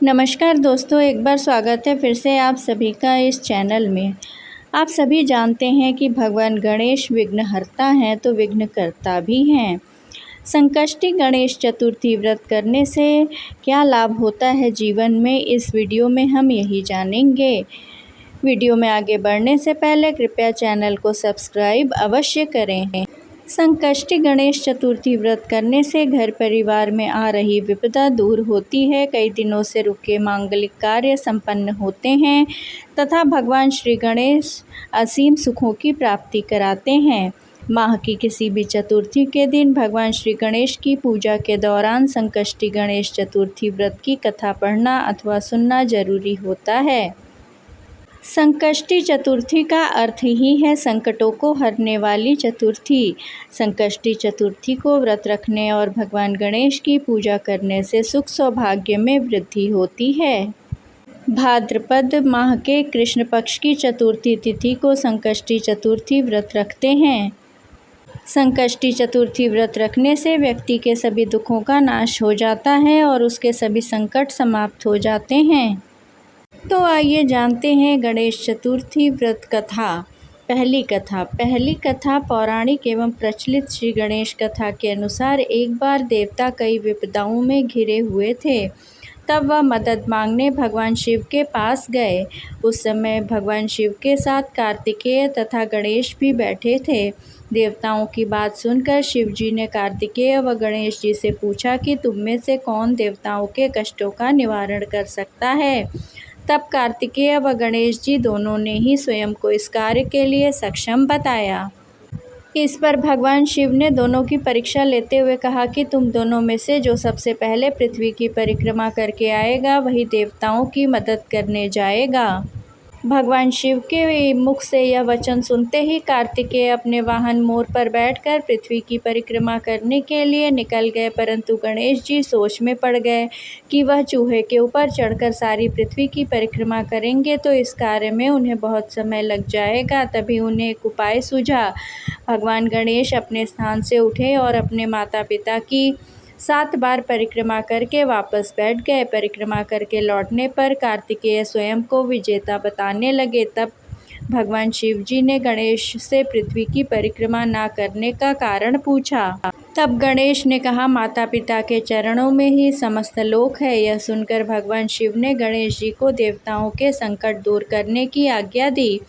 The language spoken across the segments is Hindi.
नमस्कार दोस्तों, एक बार स्वागत है फिर से आप सभी का इस चैनल में। आप सभी जानते हैं कि भगवान गणेश विघ्नहर्ता हैं तो विघ्नकर्ता भी हैं। संकष्टी गणेश चतुर्थी व्रत करने से क्या लाभ होता है जीवन में, इस वीडियो में हम यही जानेंगे। वीडियो में आगे बढ़ने से पहले कृपया चैनल को सब्सक्राइब अवश्य करें। संकष्टी गणेश चतुर्थी व्रत करने से घर परिवार में आ रही विपदा दूर होती है, कई दिनों से रुके मांगलिक कार्य संपन्न होते हैं तथा भगवान श्री गणेश असीम सुखों की प्राप्ति कराते हैं। माह की किसी भी चतुर्थी के दिन भगवान श्री गणेश की पूजा के दौरान संकष्टी गणेश चतुर्थी व्रत की कथा पढ़ना अथवा सुनना जरूरी होता है। संकष्टी चतुर्थी का अर्थ ही है संकटों को हरने वाली चतुर्थी। संकष्टी चतुर्थी को व्रत रखने और भगवान गणेश की पूजा करने से सुख सौभाग्य में वृद्धि होती है। भाद्रपद माह के कृष्ण पक्ष की चतुर्थी तिथि को संकष्टी चतुर्थी व्रत रखते हैं। संकष्टी चतुर्थी व्रत रखने से व्यक्ति के सभी दुखों का नाश हो जाता है और उसके सभी संकट समाप्त हो जाते हैं। तो आइए जानते हैं गणेश चतुर्थी व्रत कथा। पहली कथा पौराणिक एवं प्रचलित श्री गणेश कथा के अनुसार एक बार देवता कई विपदाओं में घिरे हुए थे। तब वह मदद मांगने भगवान शिव के पास गए। उस समय भगवान शिव के साथ कार्तिकेय तथा गणेश भी बैठे थे। देवताओं की बात सुनकर शिव जी ने कार्तिकेय व गणेश जी से पूछा कि तुम में से कौन देवताओं के कष्टों का निवारण कर सकता है। तब कार्तिकेय व गणेश जी दोनों ने ही स्वयं को इस कार्य के लिए सक्षम बताया। इस पर भगवान शिव ने दोनों की परीक्षा लेते हुए कहा कि तुम दोनों में से जो सबसे पहले पृथ्वी की परिक्रमा करके आएगा वही देवताओं की मदद करने जाएगा। भगवान शिव के मुख से यह वचन सुनते ही कार्तिकेय अपने वाहन मोर पर बैठकर पृथ्वी की परिक्रमा करने के लिए निकल गए, परंतु गणेश जी सोच में पड़ गए कि वह चूहे के ऊपर चढ़कर सारी पृथ्वी की परिक्रमा करेंगे तो इस कार्य में उन्हें बहुत समय लग जाएगा। तभी उन्हें एक उपाय सूझा। भगवान गणेश अपने स्थान से उठे और अपने माता पिता की 7 बार परिक्रमा करके वापस बैठ गए। परिक्रमा करके लौटने पर कार्तिकेय स्वयं को विजेता बताने लगे। तब भगवान शिव जी ने गणेश से पृथ्वी की परिक्रमा ना करने का कारण पूछा। तब गणेश ने कहा, माता पिता के चरणों में ही समस्त लोक है। यह सुनकर भगवान शिव ने गणेश जी को देवताओं के संकट दूर करने की आज्ञा दी।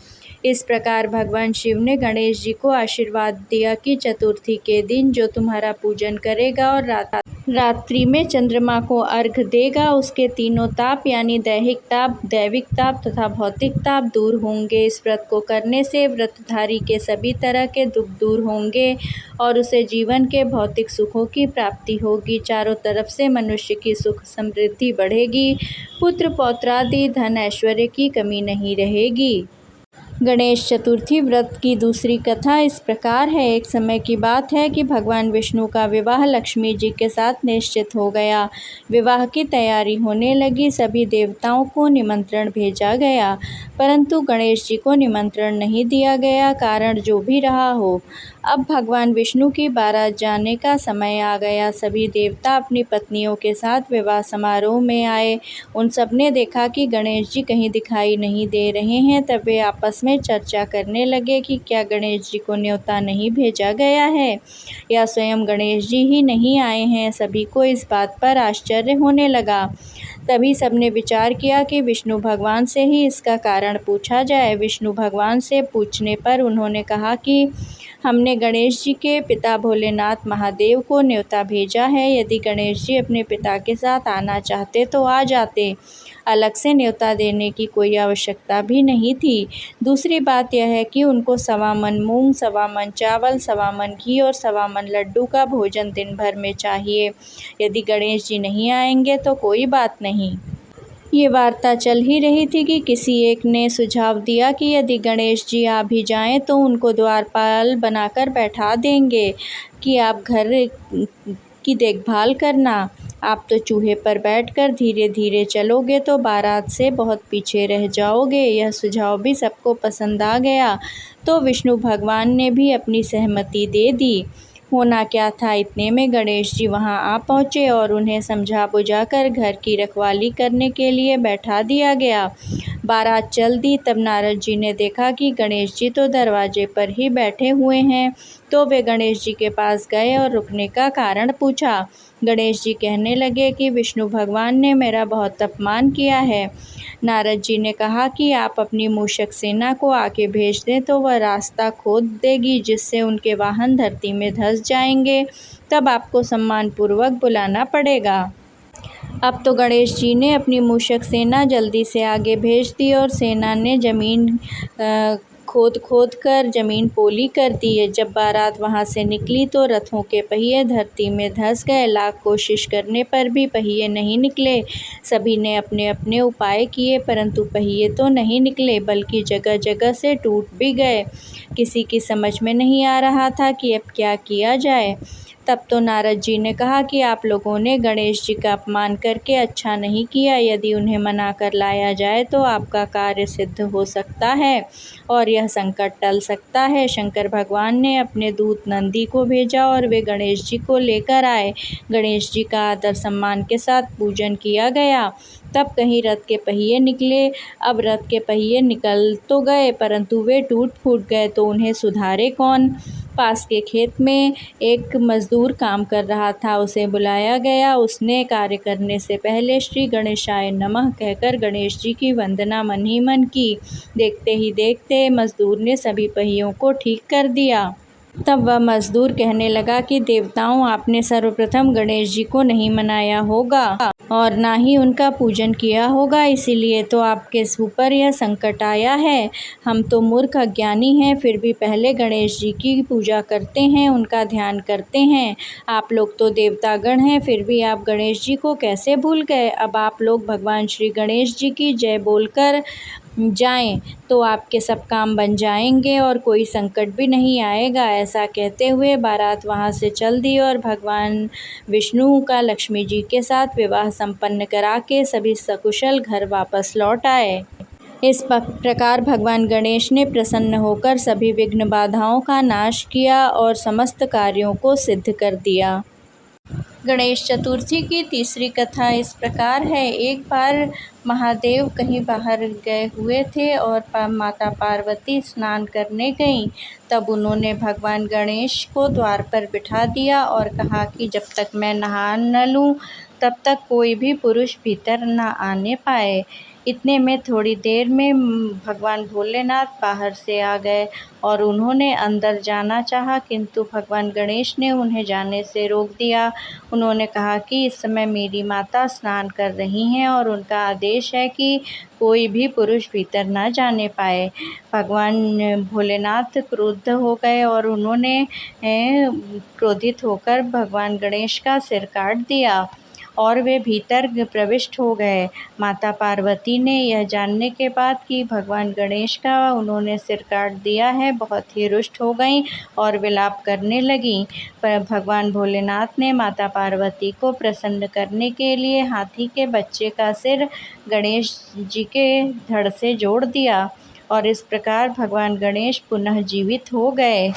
इस प्रकार भगवान शिव ने गणेश जी को आशीर्वाद दिया कि चतुर्थी के दिन जो तुम्हारा पूजन करेगा और रात्रि में चंद्रमा को अर्घ देगा उसके तीनों ताप यानी दैहिक ताप, दैविक ताप तथा भौतिक ताप दूर होंगे। इस व्रत को करने से व्रतधारी के सभी तरह के दुख दूर होंगे और उसे जीवन के भौतिक सुखों की प्राप्ति होगी। चारों तरफ से मनुष्य की सुख समृद्धि बढ़ेगी, पुत्र पौत्रादि धन ऐश्वर्य की कमी नहीं रहेगी। गणेश चतुर्थी व्रत की दूसरी कथा इस प्रकार है। एक समय की बात है कि भगवान विष्णु का विवाह लक्ष्मी जी के साथ निश्चित हो गया। विवाह की तैयारी होने लगी। सभी देवताओं को निमंत्रण भेजा गया, परंतु गणेश जी को निमंत्रण नहीं दिया गया। कारण जो भी रहा हो, अब भगवान विष्णु की बारात जाने का समय आ गया। सभी देवता अपनी पत्नियों के साथ विवाह समारोह में आए। उन सब ने देखा कि गणेश जी कहीं दिखाई नहीं दे रहे हैं। तब वे आपस में चर्चा करने लगे कि क्या गणेश जी को न्योता नहीं भेजा गया है या स्वयं गणेश जी ही नहीं आए हैं। सभी को इस बात पर आश्चर्य होने लगा। तभी सबने विचार किया कि विष्णु भगवान से ही इसका कारण पूछा जाए। विष्णु भगवान से पूछने पर उन्होंने कहा कि हमने गणेश जी के पिता भोलेनाथ महादेव को न्योता भेजा है। यदि गणेश जी अपने पिता के साथ आना चाहते तो आ जाते, अलग से न्योता देने की कोई आवश्यकता भी नहीं थी। दूसरी बात यह है कि उनको 1.25 मन मूंग, 1.25 मन चावल, 1.25 मन घी और 1.25 मन लड्डू का भोजन दिन भर में चाहिए। यदि गणेश जी नहीं आएंगे तो कोई बात नहीं। ये वार्ता चल ही रही थी कि किसी एक ने सुझाव दिया कि यदि गणेश जी आ भी जाएं तो उनको द्वारपाल बनाकर बैठा देंगे कि आप घर की देखभाल करना। आप तो चूहे पर बैठकर धीरे धीरे चलोगे तो बारात से बहुत पीछे रह जाओगे। यह सुझाव भी सबको पसंद आ गया तो विष्णु भगवान ने भी अपनी सहमति दे दी। होना क्या था, इतने में गणेश जी वहां आ पहुंचे और उन्हें समझा बुझाकर घर की रखवाली करने के लिए बैठा दिया गया। बारात चल दी। तब नारद जी ने देखा कि गणेश जी तो दरवाजे पर ही बैठे हुए हैं, तो वे गणेश जी के पास गए और रुकने का कारण पूछा। गणेश जी कहने लगे कि विष्णु भगवान ने मेरा बहुत अपमान किया है। नारद जी ने कहा कि आप अपनी मूषक सेना को आगे भेज दें तो वह रास्ता खोद देगी, जिससे उनके वाहन धरती में धंस जाएंगे। तब आपको सम्मानपूर्वक बुलाना पड़ेगा। अब तो गणेश जी ने अपनी मूषक सेना जल्दी से आगे भेज दी और सेना ने जमीन खोद कर जमीन पोली कर दी। जब बारात वहां से निकली तो रथों के पहिए धरती में धंस गए। लाख कोशिश करने पर भी पहिए नहीं निकले। सभी ने अपने अपने उपाय किए, परंतु पहिए तो नहीं निकले, बल्कि जगह जगह से टूट भी गए। किसी की समझ में नहीं आ रहा था कि अब क्या किया जाए। तब तो नारद जी ने कहा कि आप लोगों ने गणेश जी का अपमान करके अच्छा नहीं किया। यदि उन्हें मना कर लाया जाए तो आपका कार्य सिद्ध हो सकता है और यह संकट टल सकता है। शंकर भगवान ने अपने दूत नंदी को भेजा और वे गणेश जी को लेकर आए। गणेश जी का आदर सम्मान के साथ पूजन किया गया। तब कहीं रथ के पहिए निकले। अब रथ के पहिए निकल तो गए, परंतु वे टूट फूट गए, तो उन्हें सुधारे कौन। पास के खेत में एक मजदूर काम कर रहा था। उसे बुलाया गया। उसने कार्य करने से पहले श्री गणेशाय नमः कहकर गणेश जी की वंदना मन ही मन की। देखते ही देखते मजदूर ने सभी पहियों को ठीक कर दिया। तब वह मजदूर कहने लगा कि देवताओं, आपने सर्वप्रथम गणेश जी को नहीं मनाया होगा और ना ही उनका पूजन किया होगा, इसीलिए तो आपके ऊपर यह संकट आया है। हम तो मूर्ख अज्ञानी हैं, फिर भी पहले गणेश जी की पूजा करते हैं, उनका ध्यान करते हैं। आप लोग तो देवतागण हैं, फिर भी आप गणेश जी को कैसे भूल गए। अब आप लोग भगवान श्री गणेश जी की जय बोलकर जाएं तो आपके सब काम बन जाएंगे और कोई संकट भी नहीं आएगा। ऐसा कहते हुए बारात वहां से चल दी और भगवान विष्णु का लक्ष्मी जी के साथ विवाह संपन्न करा के सभी सकुशल घर वापस लौट आए। इस प्रकार भगवान गणेश ने प्रसन्न होकर सभी विघ्न बाधाओं का नाश किया और समस्त कार्यों को सिद्ध कर दिया। गणेश चतुर्थी की तीसरी कथा इस प्रकार है। एक बार महादेव कहीं बाहर गए हुए थे और माता पार्वती स्नान करने गईं। तब उन्होंने भगवान गणेश को द्वार पर बिठा दिया और कहा कि जब तक मैं नहा न लूँ तब तक कोई भी पुरुष भीतर न आने पाए। इतने में थोड़ी देर में भगवान भोलेनाथ बाहर से आ गए और उन्होंने अंदर जाना चाहा, किंतु भगवान गणेश ने उन्हें जाने से रोक दिया। उन्होंने कहा कि इस समय मेरी माता स्नान कर रही हैं और उनका आदेश है कि कोई भी पुरुष भीतर ना जाने पाए। भगवान भोलेनाथ क्रुद्ध हो गए और उन्होंने क्रोधित होकर भगवान गणेश का सिर काट दिया और वे भीतर प्रविष्ट हो गए। माता पार्वती ने यह जानने के बाद कि भगवान गणेश का उन्होंने सिर काट दिया है, बहुत ही रुष्ट हो गईं और विलाप करने लगीं। पर भगवान भोलेनाथ ने माता पार्वती को प्रसन्न करने के लिए हाथी के बच्चे का सिर गणेश जी के धड़ से जोड़ दिया और इस प्रकार भगवान गणेश पुनः जीवित हो गए।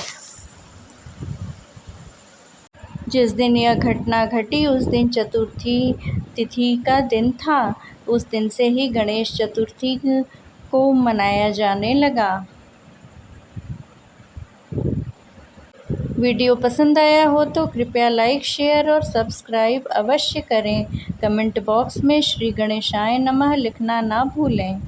जिस दिन यह घटना घटी उस दिन चतुर्थी तिथि का दिन था। उस दिन से ही गणेश चतुर्थी को मनाया जाने लगा। वीडियो पसंद आया हो तो कृपया लाइक, शेयर और सब्सक्राइब अवश्य करें। कमेंट बॉक्स में श्री गणेशाय नमः लिखना ना भूलें।